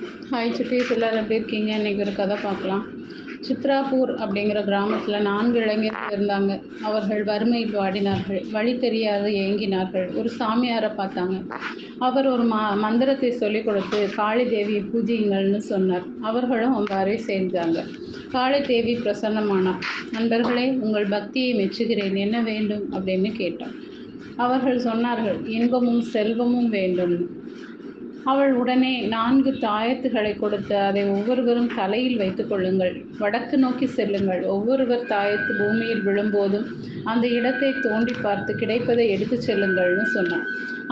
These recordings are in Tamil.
ஹாய் சுட்டீஸ், எல்லோரும் எப்படி இருக்கீங்க? இன்றைக்கி ஒரு கதை பார்க்கலாம். சித்ராபூர் அப்படிங்கிற கிராமத்தில் 4 இளைஞர்கள் இருந்தாங்க. அவர்கள் வறுமையில் வாடினார்கள், வழி தெரியாது ஏங்கினார்கள். ஒரு சாமியாரை பார்த்தாங்க. அவர் ஒரு மந்திரத்தை சொல்லிக் கொடுத்து காளி தேவியை பூஜியுங்கள்னு சொன்னார். அவர்களும் அவ்வாறே செஞ்சாங்க. காளி தேவி பிரசன்னமானார். நண்பர்களே, உங்கள் பக்தியை மெச்சுகிறேன், என்ன வேண்டும் அப்படின்னு கேட்டார். அவர்கள் சொன்னார்கள், இன்பமும் செல்வமும் வேண்டும். அவள் உடனே 4 தாயத்துகளை கொடுத்து, அதை ஒவ்வொருவரும் தலையில் வைத்துக் கொள்ளுங்கள். வடக்கு நோக்கி செல்லுங்கள். ஒவ்வொருவர் தாயத்து பூமியில் விழும்போதும் அந்த இடத்தை தோண்டி பார்த்து கிடைப்பதை எடுத்துச் செல்லுங்கள்னு சொன்னான்.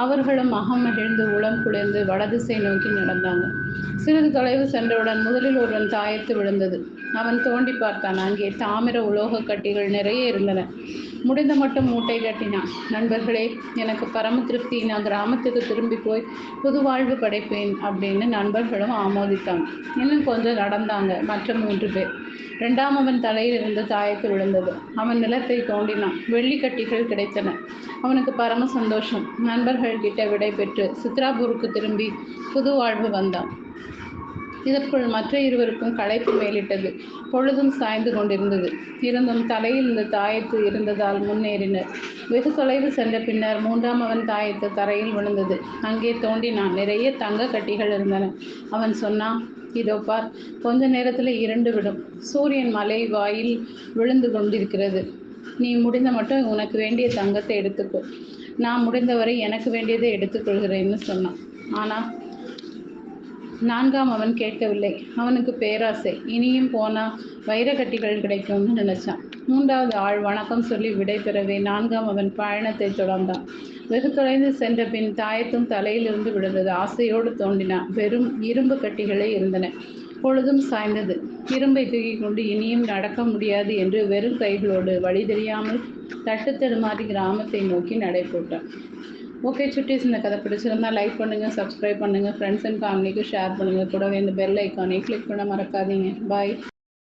அவர்களும் மகிழ்ந்து உளம் குளிர்ந்து வடதிசை நோக்கி நடந்தாங்க. சிறிது தொலைவு சென்றவுடன் முதலில் ஒருவன் தாயத்து விழுந்தது. அவன் தோண்டி பார்த்தான். அங்கே தாமிர உலோக கட்டிகள் நிறைய இருந்தன. முடிந்த மட்டும் மூட்டை கட்டினான். நண்பர்களே, எனக்கு பரம திருப்தி, நான் கிராமத்துக்கு திரும்பி போய் புது வாழ்வு படைப்பேன் அப்படின்னு நண்பர்களும் ஆமோதித்தாங்க. இன்னும் கொஞ்சம் நடந்தாங்க. மற்ற 3 பேர். 2ஆம் அவன் தலையில் இருந்து தாயத்து விழுந்தது. அவன் நிலத்தை தோண்டினான். வெள்ளிக்கட்டிகள் கிடைத்தன. அவனுக்கு பரம சந்தோஷம். நண்பர்கள் கிட்ட விடை பெற்று சித்ராபூருக்கு திரும்பி புது வாழ்வு வந்தான். இதற்குள் மற்ற இருவருக்கும் களைப்பு மேலிட்டது. பொழுதும் சாய்ந்து கொண்டிருந்தது. இருந்தும் தலையில் இந்த தாயத்து இருந்ததால் முன்னேறினர். வெகு தொலைவு சென்ற பின்னர் 3ஆம் அவன் தாயத்து தரையில் விழுந்தது. அங்கே தோண்டினான். நிறைய தங்க கட்டிகள் இருந்தன. அவன் சொன்னான், இதோ பார், கொஞ்ச நேரத்தில் 2 விடும். சூரியன் மலை வாயில் விழுந்து கொண்டிருக்கிறது. நீ முடிந்த மட்டும் உனக்கு வேண்டிய தங்கத்தை எடுத்துக்கோ. நான் முடிந்தவரை எனக்கு வேண்டியதை எடுத்துக்கொள்கிறேன்னு சொன்னான். ஆனால் 4ஆம் அவன் கேட்கவில்லை. அவனுக்கு பேராசை. இனியும் போனால் வைரக்கட்டிகள் கிடைக்கும்னு நினைச்சான். 3ஆவது ஆள் வணக்கம் சொல்லி விடை பெறவே 4ஆம் அவன் பயணத்தை தொடர்ந்தான். வெகு தொலைந்து சென்ற பின் தாயத்தும் தலையிலிருந்து விழுந்தது. ஆசையோடு தோண்டினான். வெறும் இரும்பு கட்டிகளே இருந்தன. பொழுதும் சாய்ந்தது. இரும்பை தூக்கி கொண்டு இனியும் நடக்க முடியாது என்று வெறும் கைகளோடு வழி தெரியாமல் தட்டு தடுமாறி கிராமத்தை நோக்கி நடை போட்டான். ஓகே சுட்டீஸ், இந்த கதை பிடிச்சிருந்தா லைக் பண்ணுங்கள், சப்ஸ்கிரைப் பண்ணுங்கள், ஃப்ரெண்ட்ஸ் அண்ட் ஃபேமிலிக்கு ஷேர் பண்ணுங்கள். கூடவே இந்த பெல் ஐக்கானை கிளிக் பண்ண மறக்காதீங்க. பாய்.